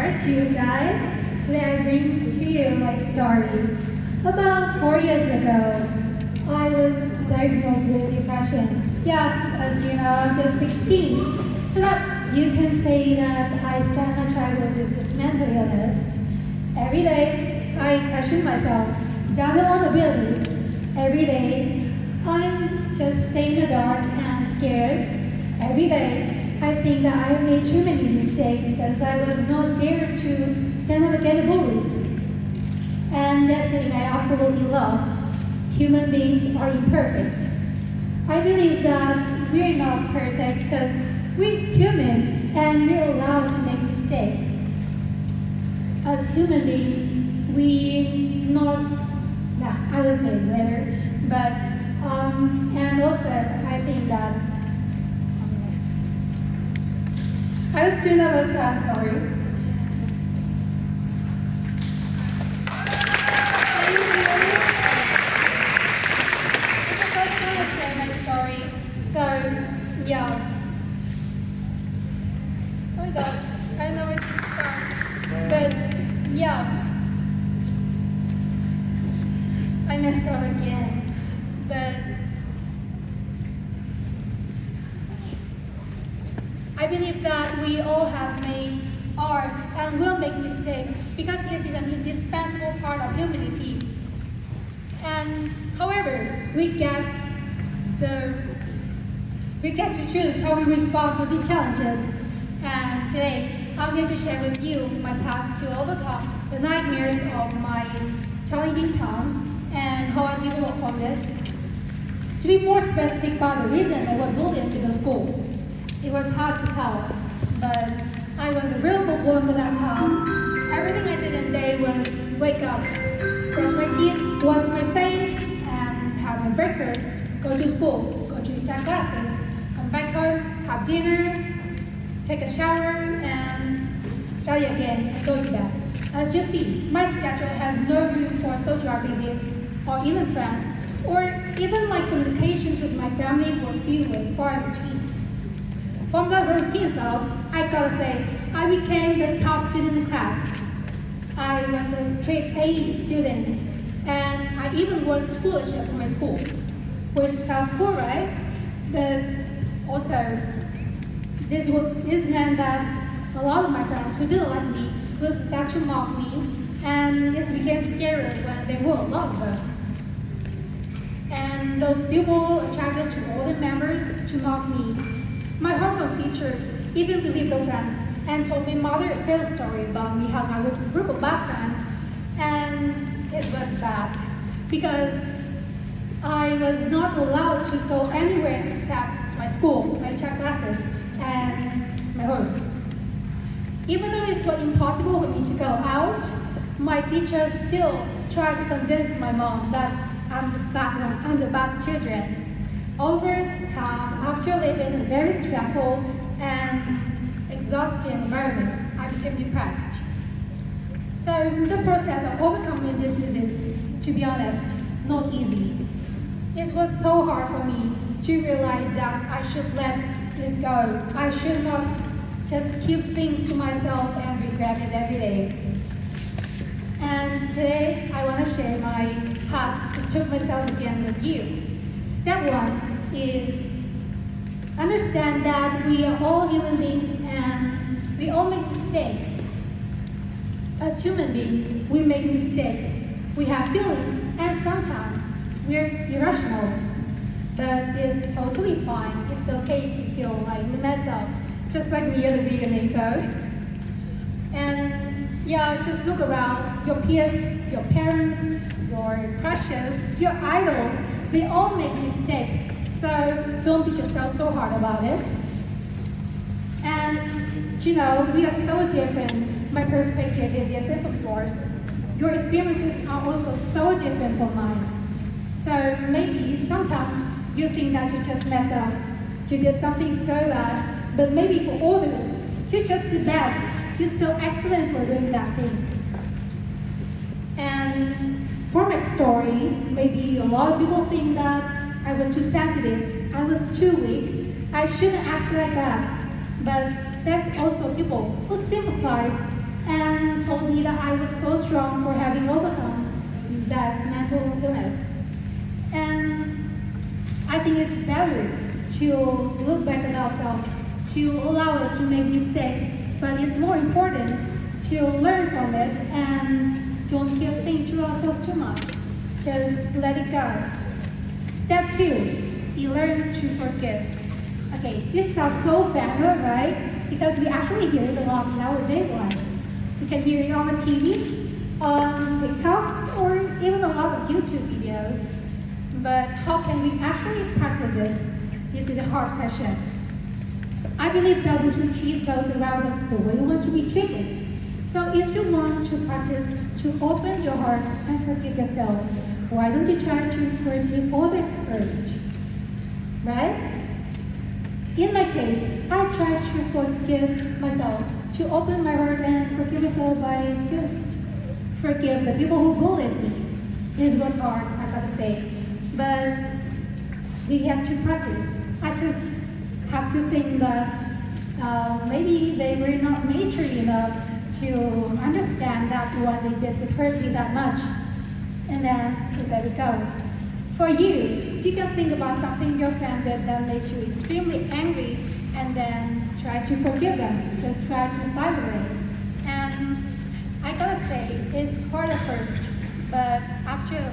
Aren't you guys? Today I bring to you my story. About 4 years ago, I was diagnosed with depression. Yeah, as you know, I'm just 16. So that you can say that I stand and struggle with this mental illness. Every day, I question myself, do I have the abilities? Every day, I'm just staying in the dark and scared. Every day, I think that I made too many mistakes because I was not there to stand up against the bullies. And that's something I absolutely love. Human beings are imperfect. I believe that we're not perfect because we're human and we're allowed to make mistakes. As human beings, I will say it later, but and also I think that I was too nervous, I'm sorry. It's the first time I share my story, so yeah. Oh my god, I don't know where to start. But yeah. I messed up again. But I believe that we all have made and will make mistakes because this is an indispensable part of humanity. And however, we get to choose how we respond to the challenges. And today, I'm going to share with you my path to overcome the nightmares of my challenging times and how I developed from this. To be more specific about the reason I was bullied to the school, it was hard to tell, but I was a real bookworm at that time. Everything I did in the day was wake up, brush my teeth, wash my face, and have my breakfast, go to school, go to tech classes, come back home, have dinner, take a shower, and study again, and go to bed. As you see, my schedule has no room for social activities, or even friends, or even my communications with my family were few and far in between. From that routine though, I gotta say, I became the top student in the class. I was a straight A student, and I even won scholarship for my school, which sounds cool, right? But also, this meant that a lot of my friends who didn't like me would start to mock me, and this became scary when there were a lot of them. And those people attracted to all the members to mock me. My homeroom teacher even believed those friends and told me mother a failed story about me hung out with a group of bad friends, and it was bad because I was not allowed to go anywhere except my school, my tech classes, and my home. Even though it was impossible for me to go out, my teacher still tried to convince my mom that I'm the bad children. Over time, after living in a very stressful and exhausting environment, I became depressed. So the process of overcoming this disease, to be honest, not easy. It was so hard for me to realize that I should let this go. I should not just keep things to myself and regret it every day. And today, I want to share my path to took myself again with you. Step one is understand that we are all human beings and we all make mistakes. As human beings, we make mistakes. We have feelings, and sometimes we're irrational. But it's totally fine. It's okay to feel like we mess up, just like me at the beginning, though. And yeah, just look around. Your peers, your parents, your crushes, your idols, they all make mistakes. So don't beat yourself so hard about it. And you know, we are so different. My perspective is different from yours. Your experiences are also so different from mine. So maybe sometimes you think that you just mess up, you did something so bad, but maybe for others, you're just the best. You're so excellent for doing that thing. And for my story, maybe a lot of people think that I was too sensitive, I was too weak, I shouldn't act like that. But there's also people who sympathize and told me that I was so strong for having overcome that mental illness. And I think it's better to look back at ourselves, to allow us to make mistakes, but it's more important to learn from it and don't keep thinking to ourselves too much. Just let it go. Step 2, you learn to forgive. Okay, this sounds so familiar, right? Because we actually hear it a lot in our daily life. You can hear it on the TV, on TikTok, or even a lot of YouTube videos. But how can we actually practice this? This is a hard question. I believe that we should treat those around us the way we want to be treated. So if you want to practice to open your heart and forgive yourself, why don't you try to forgive others first? Right? In my case, I try to forgive myself, to open my heart and forgive myself by just forgive the people who bullied me. It was hard, I gotta say. But we have to practice. I just have to think that maybe they were not mature enough to understand that what they did to hurt me that much. And then just let it go. For you can think about something your friend did that makes you extremely angry, and then try to forgive them. Just try to find a way. And I gotta say, it's hard at first, but after a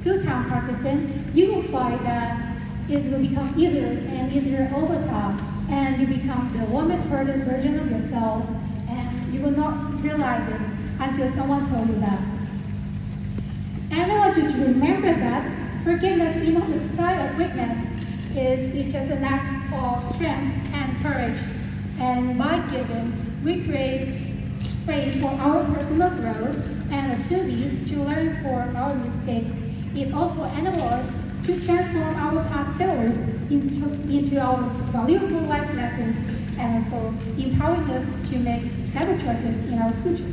few times practicing, you will find that it will become easier and easier over time, and you become the warmest hearted version of yourself, and you will not realize it until someone told you that. And I want you to remember that forgiveness is not a sign of weakness. It's just an act of strength and courage. And by giving, we create space for our personal growth and opportunities to learn from our mistakes. It also enables us to transform our past failures into our valuable life lessons, and also empowering us to make better choices in our future.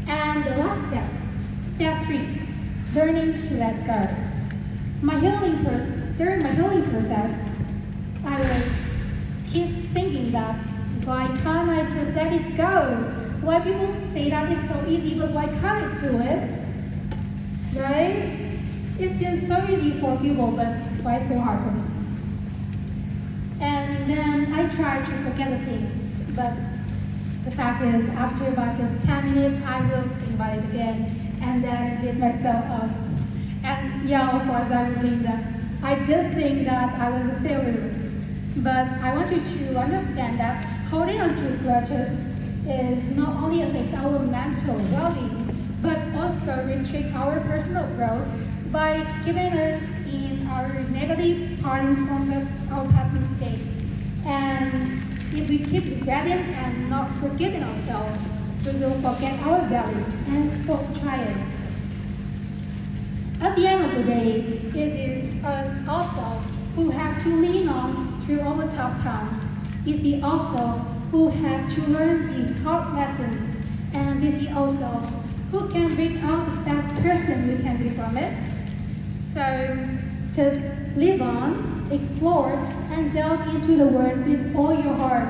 And the last step, step 3, learning to let go. During my healing process, I would keep thinking that, why can't I just let it go? Why people say that it's so easy, but why can't I do it? Right? It seems so easy for people, but why so hard for me? And then I try to forget the thing, but the fact is, after about just 10 minutes, I will think about it again, and then beat myself up. And yeah, of course, I will think that I did think that I was a failure. But I want you to understand that holding on to grudges is not only affects our mental well-being, but also restrict our personal growth by keeping us in our negative patterns from our past mistakes. And if we keep regretting and not forgiving ourselves, we will forget our values and stop trying. At the end of the day, it is ourselves who have to lean on through our tough times. It's the ourselves who have to learn the hard lessons, and it's the ourselves who can bring out the best person we can be from it. So just live on, explore, and delve into the world with all your heart.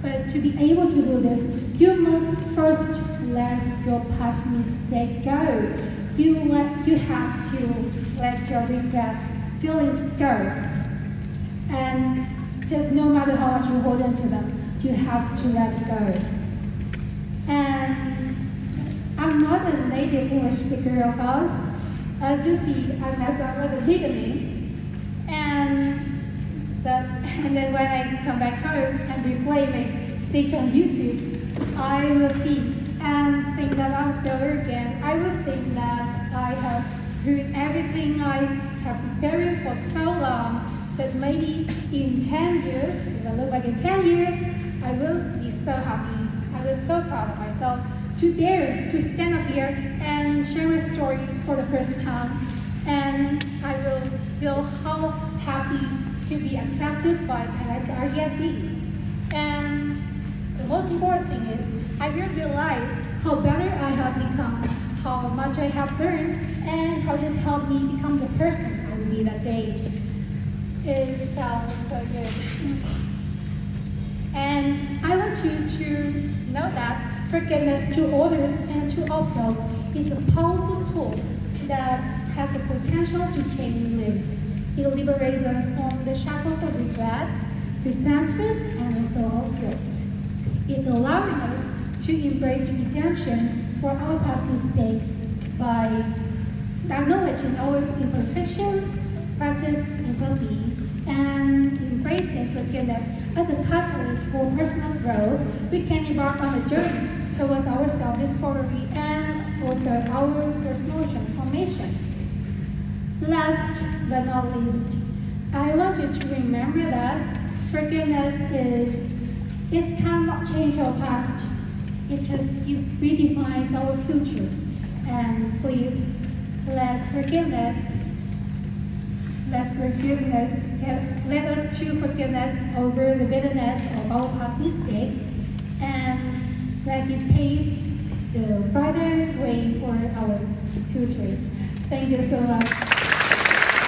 But to be able to do this, you must first let your past mistake go. You have to let your regret feelings go. And just no matter how much you hold on to them, you have to let it go. And I'm not a native English speaker, of course. As you see, I messed up at the beginning. And then when I come back home and replay my speech on YouTube, I will see and think that I'm a failure again. I would think that I have heard everything I have prepared for so long, but maybe in 10 years, if I look back in 10 years, I will be so happy. I was so proud of myself to dare to stand up here and share my story for the first time. And I will feel how happy to be accepted by TEDxYouth. And the most important thing is, I will realize how better I have become, how much I have learned, and how it helped me become the person I will be that day. It sounds so good. And I want you to know that Forgiveness to others and to ourselves is a powerful tool that has the potential to change lives. It liberates us from the shackles of regret, resentment, and also of guilt. It allows us to embrace redemption for our past mistakes by acknowledging our imperfections, practice empathy, and embracing forgiveness as a catalyst for personal growth. We can embark on a journey towards our self-discovery and also our personal transformation. Last but not least, I want you to remember that forgiveness cannot change our past. It redefines our future. And please, let us choose forgiveness over the bitterness of our past mistakes, and let it pave the brighter way for our future. Thank you so much.